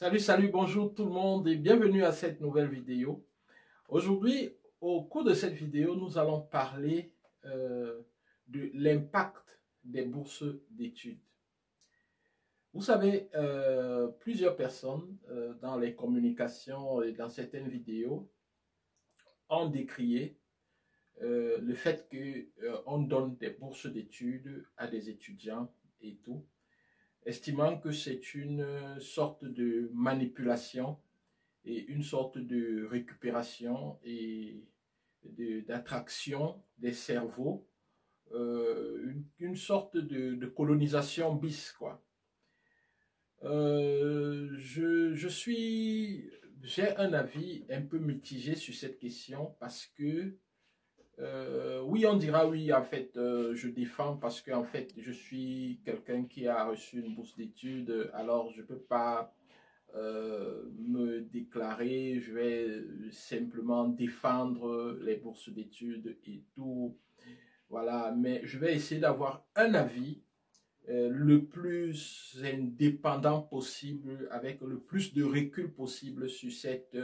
Salut, bonjour tout le monde et bienvenue à cette nouvelle vidéo. Aujourd'hui, au cours de cette vidéo, nous allons parler de l'impact des bourses d'études. Vous savez, plusieurs personnes dans les communications et dans certaines vidéos ont décrié le fait qu'on donne des bourses d'études à des étudiants et tout, estimant que c'est une sorte de manipulation et une sorte de récupération et d'attraction des cerveaux, une sorte de colonisation bis, quoi. J'ai un avis un peu mitigé sur cette question parce que oui, on dira oui, en fait, je défends parce que en fait, je suis quelqu'un qui a reçu une bourse d'études, alors je ne peux pas me déclarer, je vais simplement défendre les bourses d'études et tout. Voilà, mais je vais essayer d'avoir un avis le plus indépendant possible, avec le plus de recul possible sur cette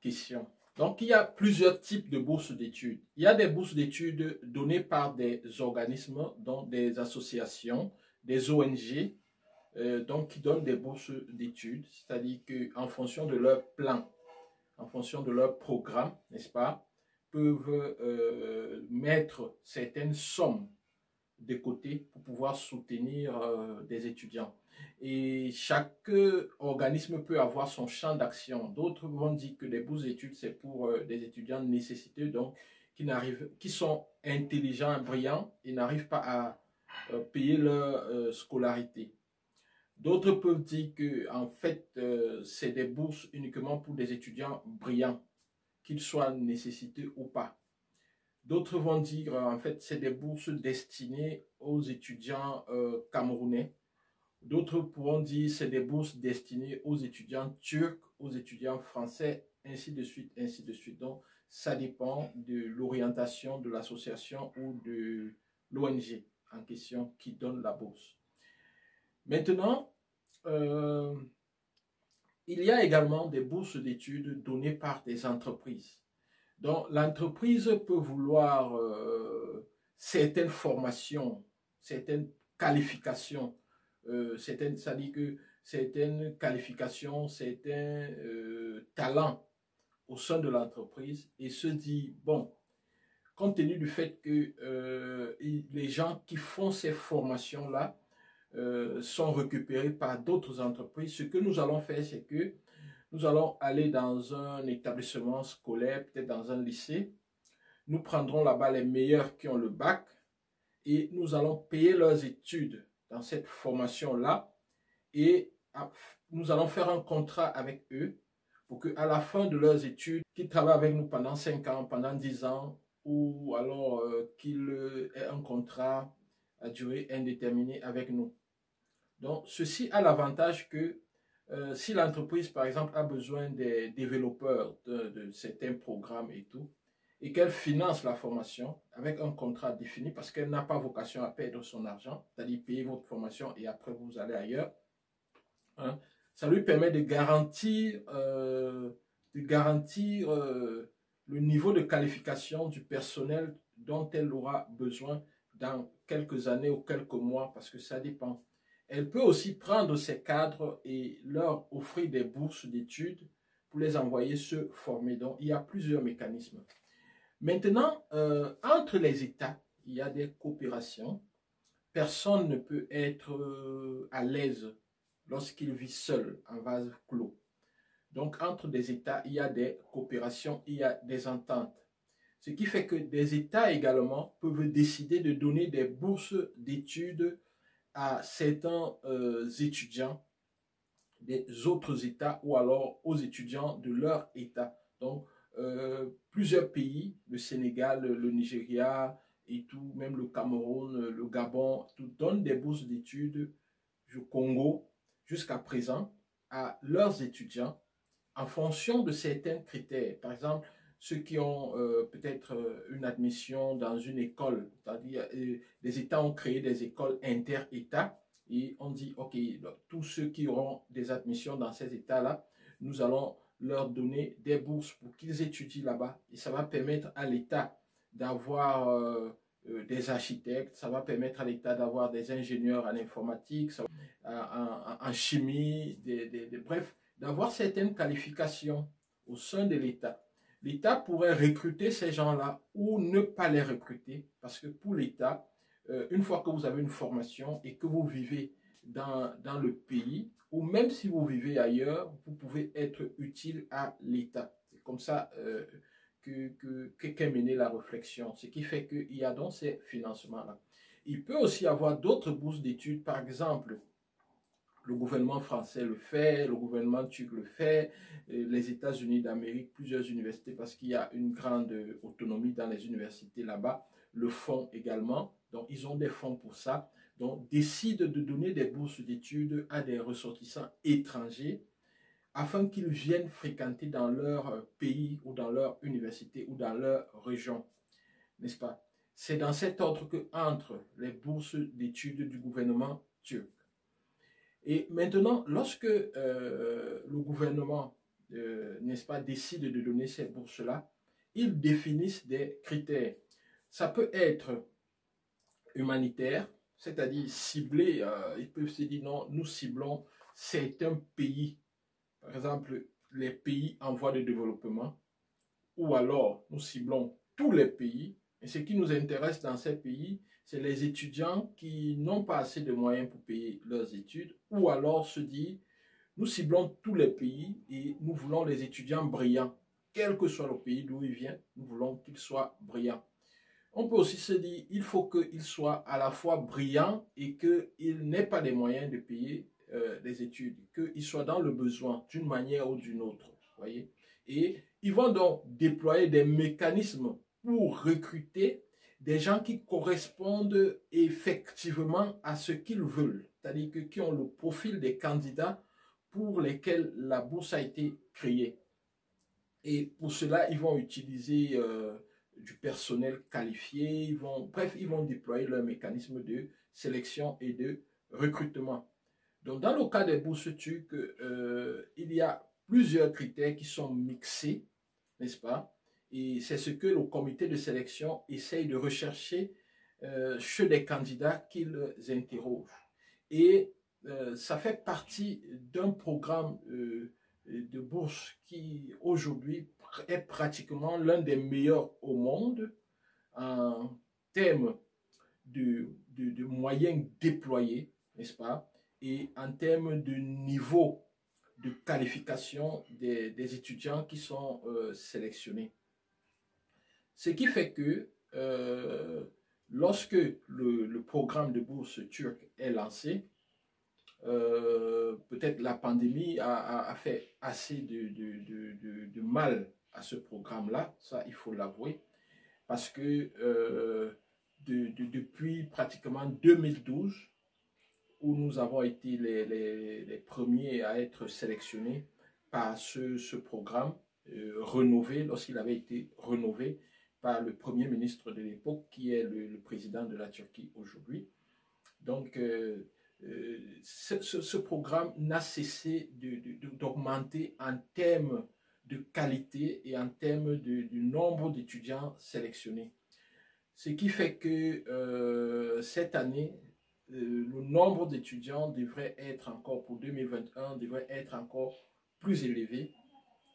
question. Donc, il y a plusieurs types de bourses d'études. Il y a des bourses d'études données par des organismes, dont des associations, des ONG, donc qui donnent des bourses d'études, c'est-à-dire qu'en fonction de leur plan, en fonction de leur programme, n'est-ce pas, peuvent mettre certaines sommes de côté pour pouvoir soutenir des étudiants. Et chaque organisme peut avoir son champ d'action. D'autres vont dire que les bourses d'études, c'est pour des étudiants nécessiteux, donc qui sont intelligents, brillants et n'arrivent pas à payer leur scolarité. D'autres peuvent dire que en fait, c'est des bourses uniquement pour des étudiants brillants, qu'ils soient nécessités ou pas. D'autres vont dire en fait, c'est des bourses destinées aux étudiants camerounais. D'autres pourront dire c'est des bourses destinées aux étudiants turcs, aux étudiants français, ainsi de suite, ainsi de suite. Donc, ça dépend de l'orientation de l'association ou de l'ONG en question qui donne la bourse. Maintenant, il y a également des bourses d'études données par des entreprises. Donc, l'entreprise peut vouloir certaines formations, certaines qualifications, ça dit que certaines qualifications, certains talents au sein de l'entreprise et se dit, bon, compte tenu du fait que les gens qui font ces formations-là sont récupérés par d'autres entreprises, ce que nous allons faire, c'est que nous allons aller dans un établissement scolaire, peut-être dans un lycée. Nous prendrons là-bas les meilleurs qui ont le bac et nous allons payer leurs études dans cette formation-là et nous allons faire un contrat avec eux pour qu'à la fin de leurs études, qu'ils travaillent avec nous pendant 5 ans, pendant 10 ans, ou alors qu'ils aient un contrat à durée indéterminée avec nous. Donc, ceci a l'avantage que si l'entreprise, par exemple, a besoin des développeurs de certains programmes et tout, et qu'elle finance la formation avec un contrat défini, parce qu'elle n'a pas vocation à perdre son argent, c'est-à-dire payer votre formation et après vous allez ailleurs, hein, ça lui permet de garantir le niveau de qualification du personnel dont elle aura besoin dans quelques années ou quelques mois, parce que ça dépend. Elle peut aussi prendre ces cadres et leur offrir des bourses d'études pour les envoyer se former. Donc, il y a plusieurs mécanismes. Maintenant, entre les États, il y a des coopérations. Personne ne peut être à l'aise lorsqu'il vit seul en vase clos. Donc, entre des États, il y a des coopérations, il y a des ententes. Ce qui fait que des États également peuvent décider de donner des bourses d'études à certains étudiants des autres États ou alors aux étudiants de leur État. Donc, plusieurs pays, le Sénégal, le Nigeria et tout, même le Cameroun, le Gabon, tout donnent des bourses d'études au Congo jusqu'à présent à leurs étudiants en fonction de certains critères. Par exemple, ceux qui ont peut-être une admission dans une école, c'est-à-dire les États ont créé des écoles inter-États et on dit, OK, donc, tous ceux qui auront des admissions dans ces États-là, nous allons leur donner des bourses pour qu'ils étudient là-bas. Et ça va permettre à l'État d'avoir des architectes, ça va permettre à l'État d'avoir des ingénieurs en informatique, en chimie, bref, d'avoir certaines qualifications au sein de l'État. L'État pourrait recruter ces gens-là ou ne pas les recruter parce que pour l'État, une fois que vous avez une formation et que vous vivez dans le pays, ou même si vous vivez ailleurs, vous pouvez être utile à l'État. C'est comme ça qu'est menée la réflexion, ce qui fait qu'il y a donc ces financements-là. Il peut aussi y avoir d'autres bourses d'études, par exemple, le gouvernement français le fait, le gouvernement turc le fait, les États-Unis d'Amérique, plusieurs universités, parce qu'il y a une grande autonomie dans les universités là-bas, le font également. Donc, ils ont des fonds pour ça. Donc, décident de donner des bourses d'études à des ressortissants étrangers afin qu'ils viennent fréquenter dans leur pays ou dans leur université ou dans leur région, n'est-ce pas? C'est dans cet ordre que entrent les bourses d'études du gouvernement turc. Et maintenant, lorsque le gouvernement, n'est-ce pas, décide de donner ces bourses-là, ils définissent des critères. Ça peut être humanitaire, c'est-à-dire ciblé, ils peuvent se dire non, nous ciblons certains pays, par exemple les pays en voie de développement, ou alors nous ciblons tous les pays. Et ce qui nous intéresse dans ces pays, c'est les étudiants qui n'ont pas assez de moyens pour payer leurs études, ou alors se dire, nous ciblons tous les pays et nous voulons les étudiants brillants. Quel que soit le pays d'où ils viennent, nous voulons qu'ils soient brillants. On peut aussi se dire, il faut qu'ils soient à la fois brillants et qu'ils n'aient pas les moyens de payer les études, qu'ils soient dans le besoin d'une manière ou d'une autre. Voyez? Et ils vont donc déployer des mécanismes pour recruter des gens qui correspondent effectivement à ce qu'ils veulent, c'est-à-dire qui ont le profil des candidats pour lesquels la bourse a été créée. Et pour cela, ils vont utiliser du personnel qualifié, bref, ils vont déployer leur mécanisme de sélection et de recrutement. Donc, dans le cas des bourses turques, il y a plusieurs critères qui sont mixés, n'est-ce pas? Et c'est ce que le comité de sélection essaye de rechercher chez des candidats qu'ils interrogent. Et ça fait partie d'un programme de bourse qui aujourd'hui est pratiquement l'un des meilleurs au monde en termes de moyens déployés, n'est-ce pas? Et en termes de niveau de qualification des étudiants qui sont sélectionnés. Ce qui fait que lorsque le programme de bourse turc est lancé, peut-être la pandémie a fait assez de mal à ce programme-là, ça il faut l'avouer, parce que depuis pratiquement 2012, où nous avons été les premiers à être sélectionnés par ce programme rénové, lorsqu'il avait été rénové par le premier ministre de l'époque, qui est le président de la Turquie aujourd'hui. Donc, ce programme n'a cessé d'augmenter en termes de qualité et en termes du nombre d'étudiants sélectionnés. Ce qui fait que cette année, le nombre d'étudiants devrait être encore, pour 2021, devrait être encore plus élevé.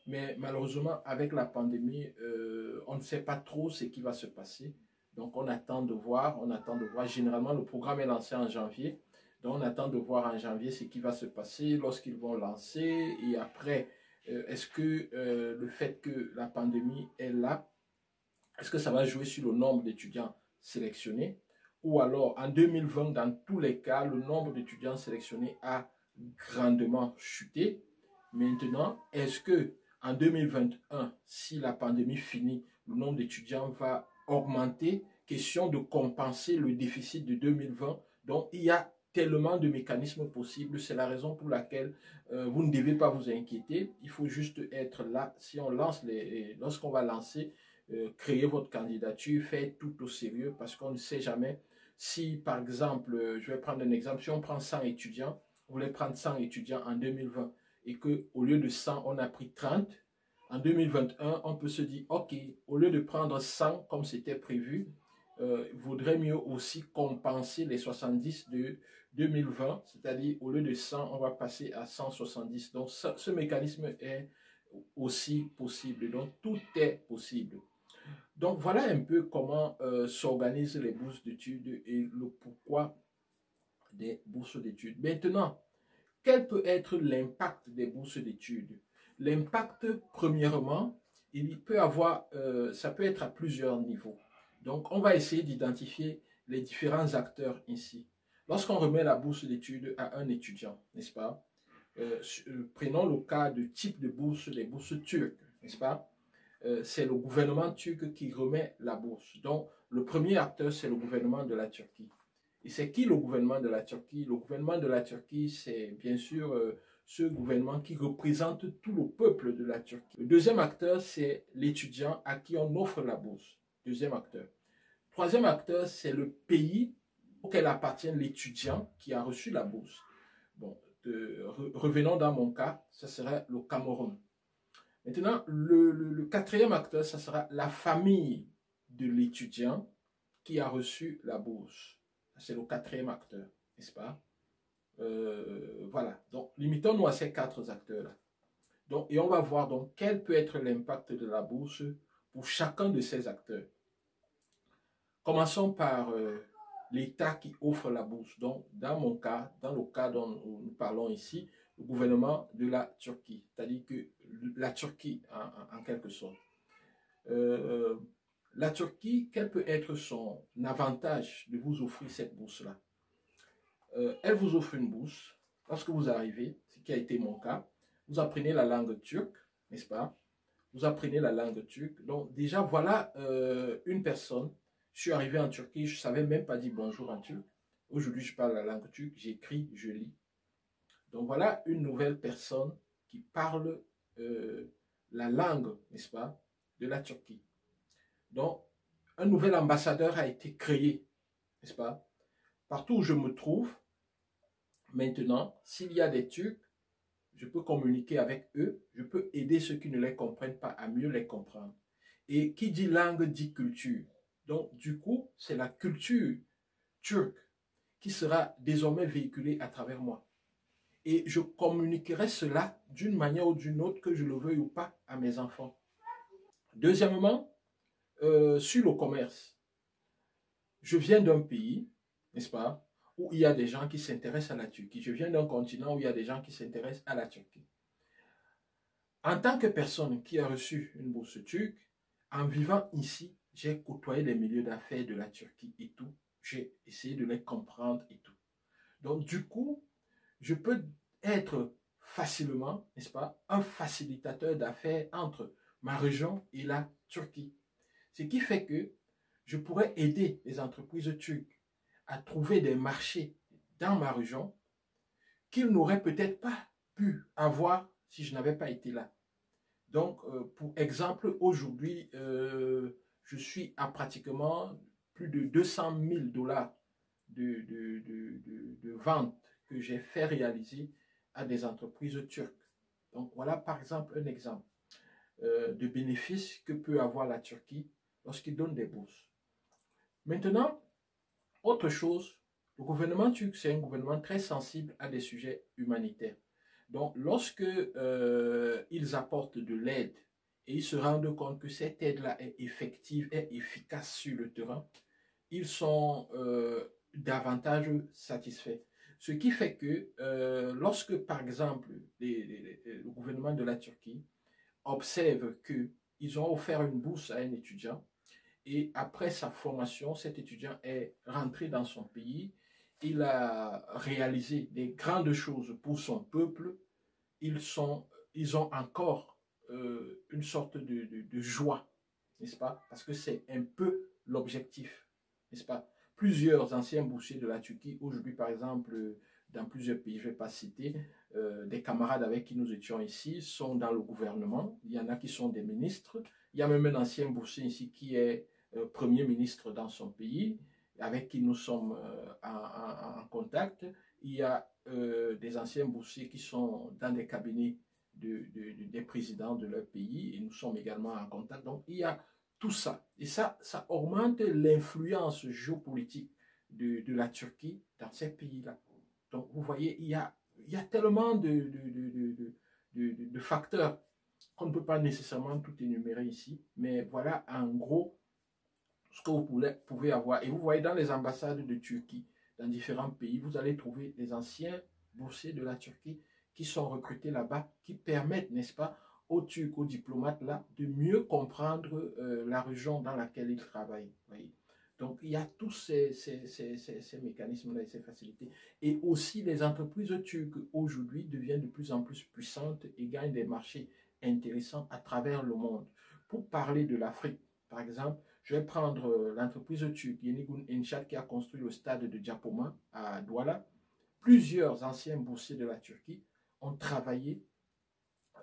Mais malheureusement, avec la pandémie, on ne sait pas trop ce qui va se passer. Donc, on attend de voir, Généralement, le programme est lancé en janvier. Donc, on attend de voir en janvier ce qui va se passer lorsqu'ils vont lancer. Et après, est-ce que le fait que la pandémie est là, est-ce que ça va jouer sur le nombre d'étudiants sélectionnés? Ou alors, en 2020, dans tous les cas, le nombre d'étudiants sélectionnés a grandement chuté. Maintenant, est-ce que en 2021, si la pandémie finit, le nombre d'étudiants va augmenter? Question de compenser le déficit de 2020. Donc, il y a tellement de mécanismes possibles. C'est la raison pour laquelle vous ne devez pas vous inquiéter. Il faut juste être là. Si on lance lorsqu'on va lancer, créer votre candidature, faites tout au sérieux parce qu'on ne sait jamais Si, par exemple, je vais prendre un exemple, si on prend 100 étudiants, vous voulez prendre 100 étudiants en 2020 et qu'au lieu de 100, on a pris 30, en 2021, on peut se dire, OK, au lieu de prendre 100 comme c'était prévu, il vaudrait mieux aussi compenser les 70 de 2020, c'est-à-dire au lieu de 100, on va passer à 170. Donc, ce mécanisme est aussi possible. Donc, tout est possible. Donc, voilà un peu comment s'organisent les bourses d'études et le pourquoi des bourses d'études. Maintenant, quel peut être l'impact des bourses d'études? L'impact, premièrement, il peut avoir, ça peut être à plusieurs niveaux. Donc, on va essayer d'identifier les différents acteurs ici. Lorsqu'on remet la bourse d'études à un étudiant, n'est-ce pas? Prenons le cas de type de bourse, les bourses turques, n'est-ce pas? C'est le gouvernement turc qui remet la bourse. Donc, le premier acteur, c'est le gouvernement de la Turquie. Et c'est qui le gouvernement de la Turquie? Le gouvernement de la Turquie, c'est bien sûr ce gouvernement qui représente tout le peuple de la Turquie. Le deuxième acteur, c'est l'étudiant à qui on offre la bourse. Deuxième acteur. Troisième acteur, c'est le pays auquel appartient l'étudiant qui a reçu la bourse. Bon, revenons dans mon cas, ce serait le Cameroun. Maintenant, le quatrième acteur, ça sera la famille de l'étudiant qui a reçu la bourse. C'est le quatrième acteur, n'est-ce pas? Voilà. Donc, limitons-nous à ces quatre acteurs-là. Donc, et on va voir donc quel peut être l'impact de la bourse pour chacun de ces acteurs. Commençons par l'État qui offre la bourse. Donc, dans mon cas, dans le cas dont nous parlons ici, le gouvernement de la Turquie, c'est-à-dire que la Turquie, en quelque sorte. La Turquie, quel peut être son avantage de vous offrir cette bourse-là? Elle vous offre une bourse. Lorsque vous arrivez, ce qui a été mon cas, vous apprenez la langue turque, n'est-ce pas? Vous apprenez la langue turque. Donc déjà, voilà une personne. Je suis arrivé en Turquie, je ne savais même pas dire bonjour en turc. Aujourd'hui, je parle la langue turque, j'écris, je lis. Donc voilà une nouvelle personne qui parle la langue, n'est-ce pas, de la Turquie. Donc, un nouvel ambassadeur a été créé, n'est-ce pas? Partout où je me trouve, maintenant, s'il y a des Turcs, je peux communiquer avec eux, je peux aider ceux qui ne les comprennent pas à mieux les comprendre. Et qui dit langue dit culture. Donc, du coup, c'est la culture turque qui sera désormais véhiculée à travers moi. Et je communiquerai cela d'une manière ou d'une autre, que je le veuille ou pas, à mes enfants. Deuxièmement, sur le commerce. Je viens d'un pays, n'est-ce pas, où il y a des gens qui s'intéressent à la Turquie. Je viens d'un continent où il y a des gens qui s'intéressent à la Turquie. En tant que personne qui a reçu une bourse turque, en vivant ici, j'ai côtoyé les milieux d'affaires de la Turquie et tout. J'ai essayé de les comprendre et tout. Donc, du coup, je peux être facilement, n'est-ce pas, un facilitateur d'affaires entre ma région et la Turquie. Ce qui fait que je pourrais aider les entreprises turques à trouver des marchés dans ma région qu'ils n'auraient peut-être pas pu avoir si je n'avais pas été là. Donc, pour exemple, aujourd'hui, je suis à pratiquement plus de 200 000 $ de ventes que j'ai fait réaliser à des entreprises turques. Donc, voilà par exemple un exemple de bénéfices que peut avoir la Turquie lorsqu'il donne des bourses. Maintenant, autre chose, le gouvernement turc, c'est un gouvernement très sensible à des sujets humanitaires. Donc, lorsque ils apportent de l'aide et ils se rendent compte que cette aide-là est effective, est efficace sur le terrain, ils sont davantage satisfaits. Ce qui fait que lorsque, par exemple, le gouvernement de la Turquie observe qu'ils ont offert une bourse à un étudiant, et après sa formation, cet étudiant est rentré dans son pays, il a réalisé des grandes choses pour son peuple, ils ont encore une sorte de joie, n'est-ce pas? Parce que c'est un peu l'objectif, n'est-ce pas? Plusieurs anciens boursiers de la Turquie, aujourd'hui par exemple, dans plusieurs pays, je ne vais pas citer, des camarades avec qui nous étions ici, sont dans le gouvernement, il y en a qui sont des ministres, il y a même un ancien boursier ici qui est Premier ministre dans son pays, avec qui nous sommes en contact. Il y a des anciens boursiers qui sont dans des cabinets des présidents de leur pays et nous sommes également en contact. Donc, il y a tout ça. Et ça augmente l'influence géopolitique de la Turquie dans ces pays-là. Donc, vous voyez, il y a tellement de facteurs qu'on ne peut pas nécessairement tout énumérer ici. Mais voilà, en gros, ce que vous pouvez avoir. Et vous voyez, dans les ambassades de Turquie, dans différents pays, vous allez trouver des anciens boursiers de la Turquie qui sont recrutés là-bas, qui permettent, n'est-ce pas, aux Turcs, aux diplomates là, de mieux comprendre la région dans laquelle ils travaillent. Voyez. Donc, il y a tous ces mécanismes-là et ces facilités. Et aussi, les entreprises turques aujourd'hui deviennent de plus en plus puissantes et gagnent des marchés intéressants à travers le monde. Pour parler de l'Afrique, par exemple, je vais prendre l'entreprise turque Yenigun Inşaat qui a construit le stade de Diapoma à Douala. Plusieurs anciens boursiers de la Turquie ont travaillé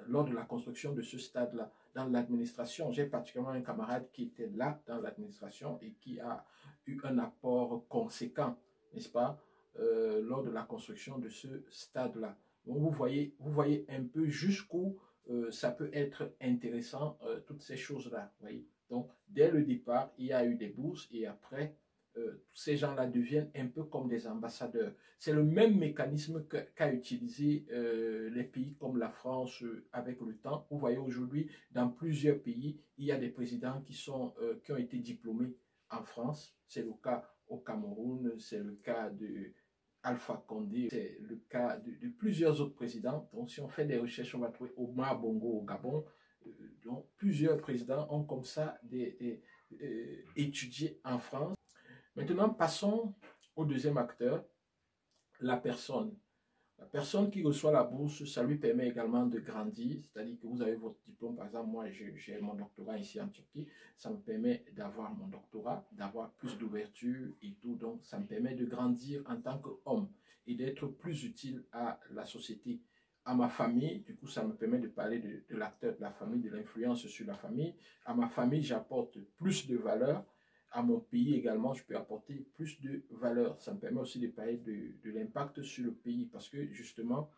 lors de la construction de ce stade-là dans l'administration. J'ai particulièrement un camarade qui était là dans l'administration et qui a eu un apport conséquent, n'est-ce pas, lors de la construction de ce stade-là. Donc vous voyez un peu jusqu'où ça peut être intéressant, toutes ces choses-là. Donc, dès le départ, il y a eu des bourses et après, tous ces gens-là deviennent un peu comme des ambassadeurs. C'est le même mécanisme qu'a utilisé les pays comme la France avec le temps. Vous voyez aujourd'hui, dans plusieurs pays, il y a des présidents qui ont été diplômés en France. C'est le cas au Cameroun, c'est le cas de Alpha Condé, c'est le cas de plusieurs autres présidents. Donc, si on fait des recherches, on va trouver Omar Bongo au Gabon. Donc, plusieurs présidents ont comme ça étudié en France. Maintenant, passons au deuxième acteur, la personne. La personne qui reçoit la bourse, ça lui permet également de grandir, c'est-à-dire que vous avez votre diplôme, par exemple, moi j'ai mon doctorat ici en Turquie, ça me permet d'avoir mon doctorat, d'avoir plus d'ouverture et tout, donc ça me permet de grandir en tant qu'homme et d'être plus utile à la société, à ma famille. Du coup, ça me permet de parler de l'acteur de la famille, de l'influence sur la famille. À ma famille, j'apporte plus de valeur. À mon pays également, je peux apporter plus de valeur. Ça me permet aussi de parler de l'impact sur le pays parce que justement,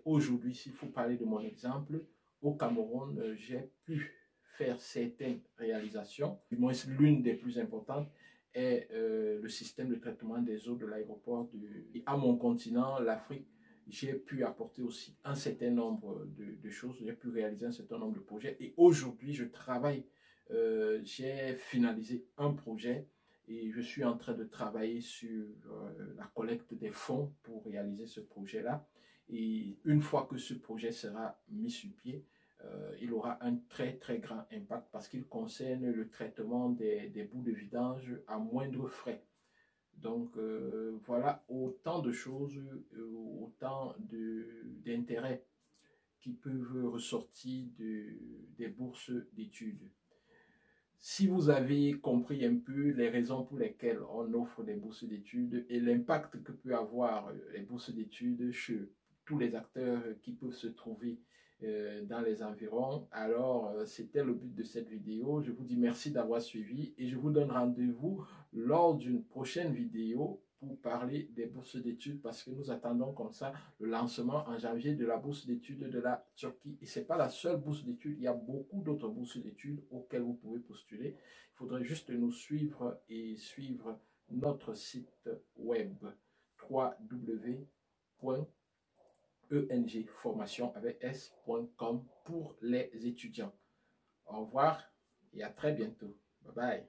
aujourd'hui, s'il faut parler de mon exemple, au Cameroun, j'ai pu faire certaines réalisations. Du moins, l'une des plus importantes est le système de traitement des eaux de l'aéroport. À mon continent, l'Afrique, j'ai pu apporter aussi un certain nombre de choses. J'ai pu réaliser un certain nombre de projets. Et aujourd'hui, je travaille. J'ai finalisé un projet et je suis en train de travailler sur la collecte des fonds pour réaliser ce projet-là. Et une fois que ce projet sera mis sur pied, il aura un très très grand impact parce qu'il concerne le traitement des boues de vidange à moindre frais. Donc voilà autant de choses, autant d'intérêts qui peuvent ressortir des bourses d'études. Si vous avez compris un peu les raisons pour lesquelles on offre des bourses d'études et l'impact que peut avoir les bourses d'études chez tous les acteurs qui peuvent se trouver dans les environs, alors c'était le but de cette vidéo. Je vous dis merci d'avoir suivi et je vous donne rendez-vous lors d'une prochaine vidéo pour parler des bourses d'études parce que nous attendons comme ça le lancement en janvier de la bourse d'études de la Turquie. Et ce n'est pas la seule bourse d'études, il y a beaucoup d'autres bourses d'études auxquelles vous pouvez postuler. Il faudrait juste nous suivre et suivre notre site web www.engformation avec s.com pour les étudiants. Au revoir et à très bientôt. Bye bye.